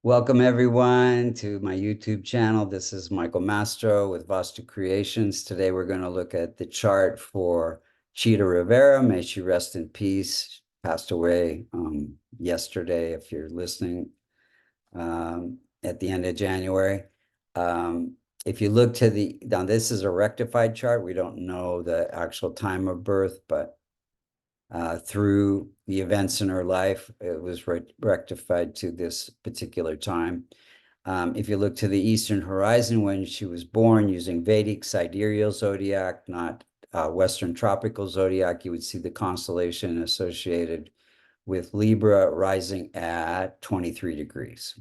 Welcome everyone to my YouTube channel. This is Michael Mastro with Vastu Creations. Today we're going to look at the chart for Chita Rivera. May she rest in peace. Passed away yesterday, if you're listening, at the end of January. If you look to now this is a rectified chart. We don't know the actual time of birth, but through the events in her life, it was rectified to this particular time. If you look to the Eastern horizon when she was born using Vedic sidereal zodiac, not Western tropical zodiac, you would see the constellation associated with Libra rising at 23 degrees.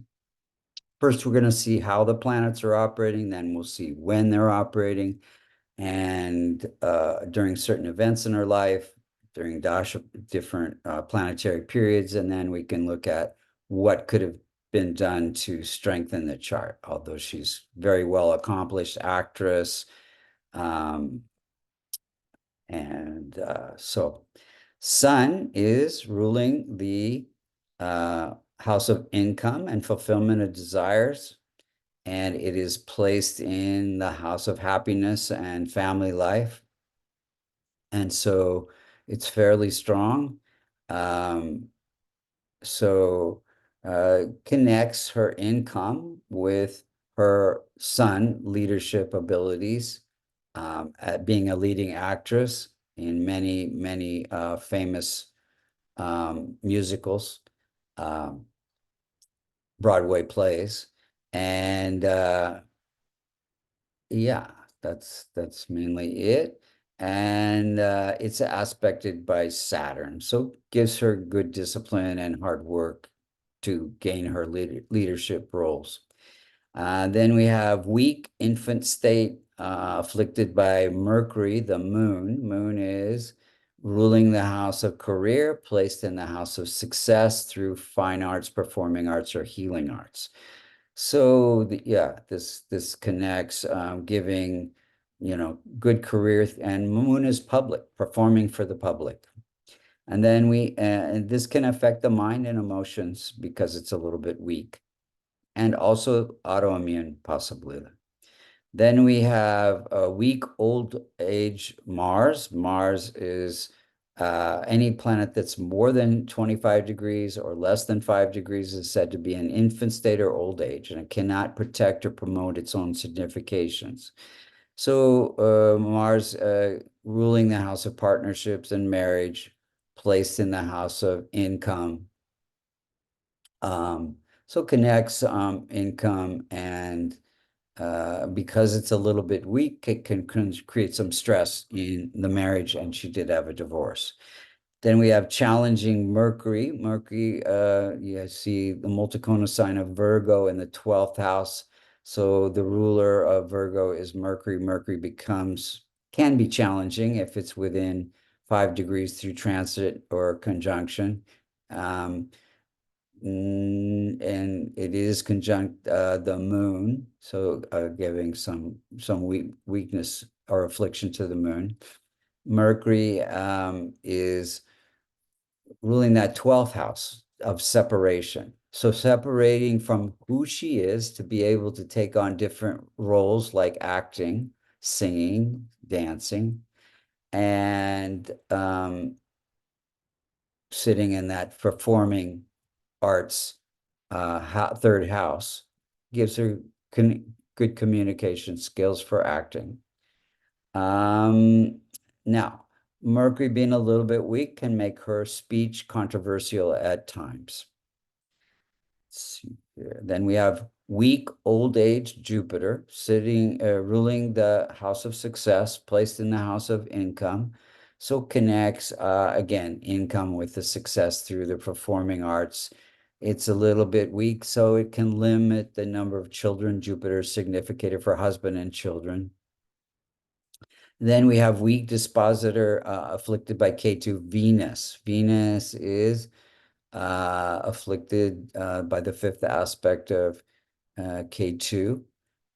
First, we're going to see how the planets are operating, then we'll see when they're operating, and during certain events in her life, during different planetary periods, and then we can look at what could have been done to strengthen the chart, although she's very well accomplished actress. So Sun is ruling the house of income and fulfillment of desires, and it is placed in the house of happiness and family life. And so it's fairly strong. Connects her income with her Sun leadership abilities, at being a leading actress in many famous musicals, Broadway plays, and yeah, that's mainly it. And it's aspected by Saturn, so gives her good discipline and hard work to gain her leadership roles. Then we have weak infant state, afflicted by Mercury, the moon. Moon is ruling the house of career, placed in the house of success through fine arts, performing arts, or healing arts. So this connects, giving, good career, and moon is public, performing for the public. And then and this can affect the mind and emotions because it's a little bit weak, and also autoimmune possibly. Then we have a weak old age Mars. Mars is any planet that's more than 25 degrees or less than 5 degrees is said to be an infant state or old age, and it cannot protect or promote its own significations. So Mars ruling the house of partnerships and marriage, placed in the house of income. So connects income, and because it's a little bit weak, it can create some stress in the marriage, and she did have a divorce. Then we have challenging Mercury. Mercury, you see the multicona sign of Virgo in the 12th house. So the ruler of Virgo is Mercury. Mercury can be challenging if it's within 5 degrees through transit or conjunction. And it is conjunct the moon, so giving some weakness or affliction to the moon. Mercury is ruling that 12th house of separation. So separating from who she is to be able to take on different roles like acting, singing, dancing, and sitting in that performing arts third house, gives her good communication skills for acting. Now, Mercury being a little bit weak can make her speech controversial at times. Let's see here. Then we have weak old age Jupiter sitting, ruling the house of success, placed in the house of income. So connects, again, income with the success through the performing arts. It's a little bit weak, so it can limit the number of children. Jupiter is significator for husband and children. Then we have weak dispositor, afflicted by Ketu, Venus. Venus is afflicted by the 5th aspect of Ketu.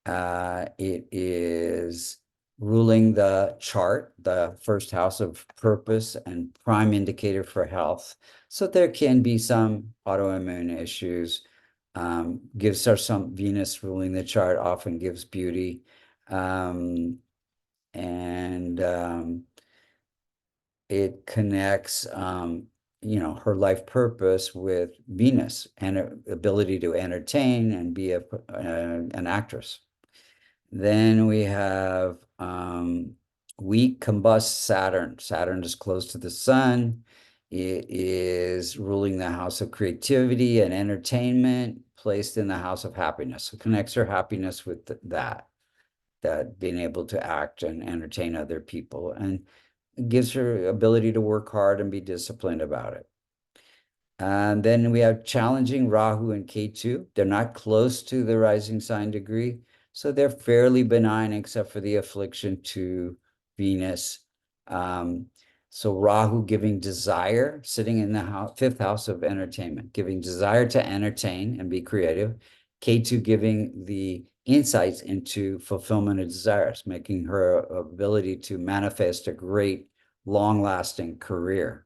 It is ruling the chart, the 1st house of purpose and prime indicator for health. So there can be some autoimmune issues Gives her some Venus ruling the chart, often gives beauty. And it connects, her life purpose with Venus and her ability to entertain and be an actress. Then we have weak combust Saturn. Saturn is close to the sun. It is ruling the house of creativity and entertainment, placed in the house of happiness. So connects her happiness with that being able to act and entertain other people, and gives her ability to work hard and be disciplined about it. And then we have challenging Rahu and Ketu. They're not close to the rising sign degree, so they're fairly benign except for the affliction to Venus. So Rahu giving desire, sitting in the fifth house of entertainment, giving desire to entertain and be creative. Ketu giving the insights into fulfillment of desires, making her ability to manifest a great, long-lasting career.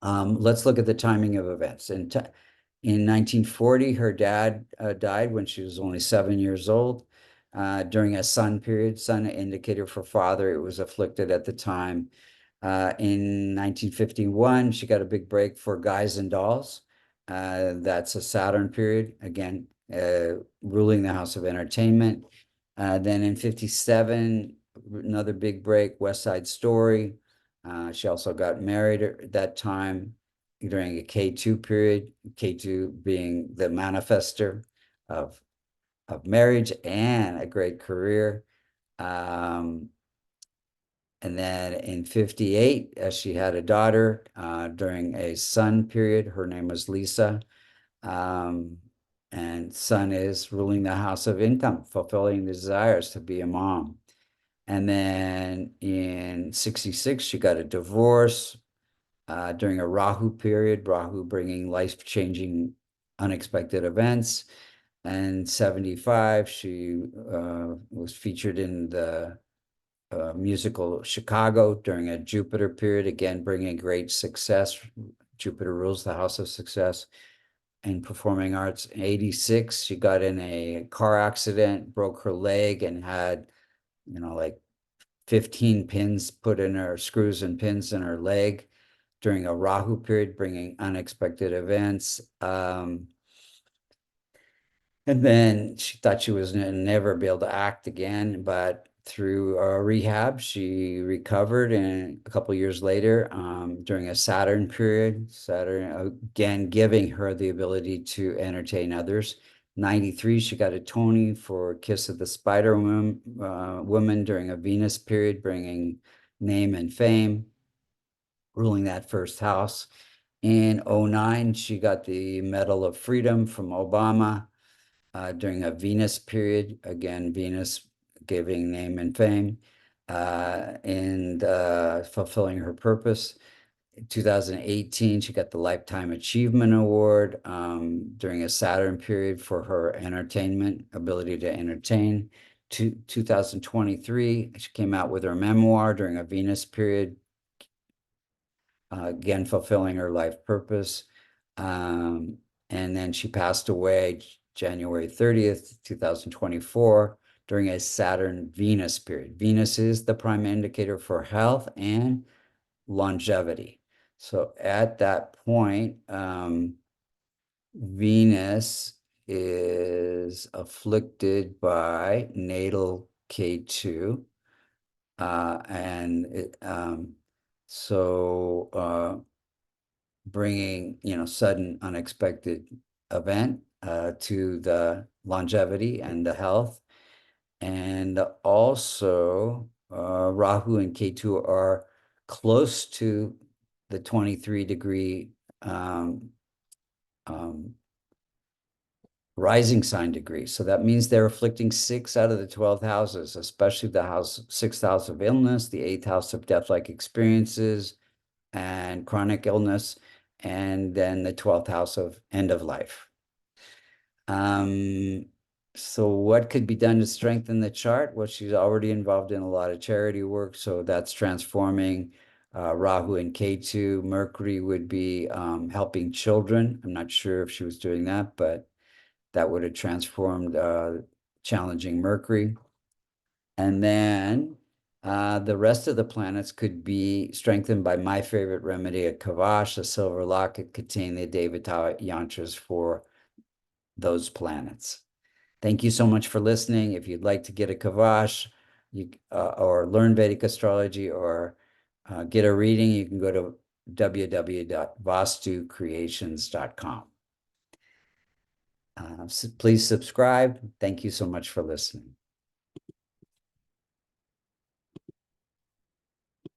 Let's look at the timing of events. In 1940, her dad died when she was only 7 years old. During a sun period, sun indicator for father, it was afflicted at the time. In 1951, she got a big break for Guys and Dolls. That's a Saturn period, again, ruling the house of entertainment. Then in 57, another big break, West Side Story. She also got married at that time during a K2 period, K2 being the manifester of marriage and a great career. And then in 58, she had a daughter during a sun period. Her name was Lisa. And sun is ruling the house of income, fulfilling the desires to be a mom. And then in 66, she got a divorce during a Rahu period, Rahu bringing life-changing, unexpected events. And 75, she was featured in the musical Chicago during a Jupiter period, again, bringing great success. Jupiter rules the house of success in performing arts. In 86, she got in a car accident, broke her leg, and had, like 15 pins put in her, screws and pins in her leg during a Rahu period, bringing unexpected events. And then she thought she was never be able to act again, but through rehab, she recovered. And a couple years later, during a Saturn period, Saturn again giving her the ability to entertain others. 93, she got a Tony for Kiss of the Spider Woman during a Venus period, bringing name and fame, ruling that first house. In 09, she got the Medal of Freedom from Obama during a Venus period. Again, Venus giving name and fame and fulfilling her purpose. In 2018, she got the Lifetime Achievement Award during a Saturn period for her entertainment, ability to entertain. 2023, she came out with her memoir during a Venus period, again, fulfilling her life purpose. And then she passed away January 30th, 2024, during a Saturn-Venus period. Venus is the prime indicator for health and longevity. So at that point, Venus is afflicted by natal K2. Bringing, sudden unexpected event to the longevity and the health. And also, Rahu and Ketu are close to the 23-degree rising sign degree. So that means they're afflicting 6 out of the 12 houses, especially the sixth house of illness, the 8th house of death-like experiences and chronic illness, and then the 12th house of end of life. So what could be done to strengthen the chart? Well, she's already involved in a lot of charity work, so that's transforming Rahu and Ketu. Mercury would be helping children. I'm not sure if she was doing that, but that would have transformed challenging Mercury. And then the rest of the planets could be strengthened by my favorite remedy, a kavash, a silver locket containing the Devata yantras for those planets. Thank you so much for listening. If you'd like to get a kavash, or learn Vedic astrology, or get a reading, you can go to www.vastucreations.com. Please subscribe. Thank you so much for listening.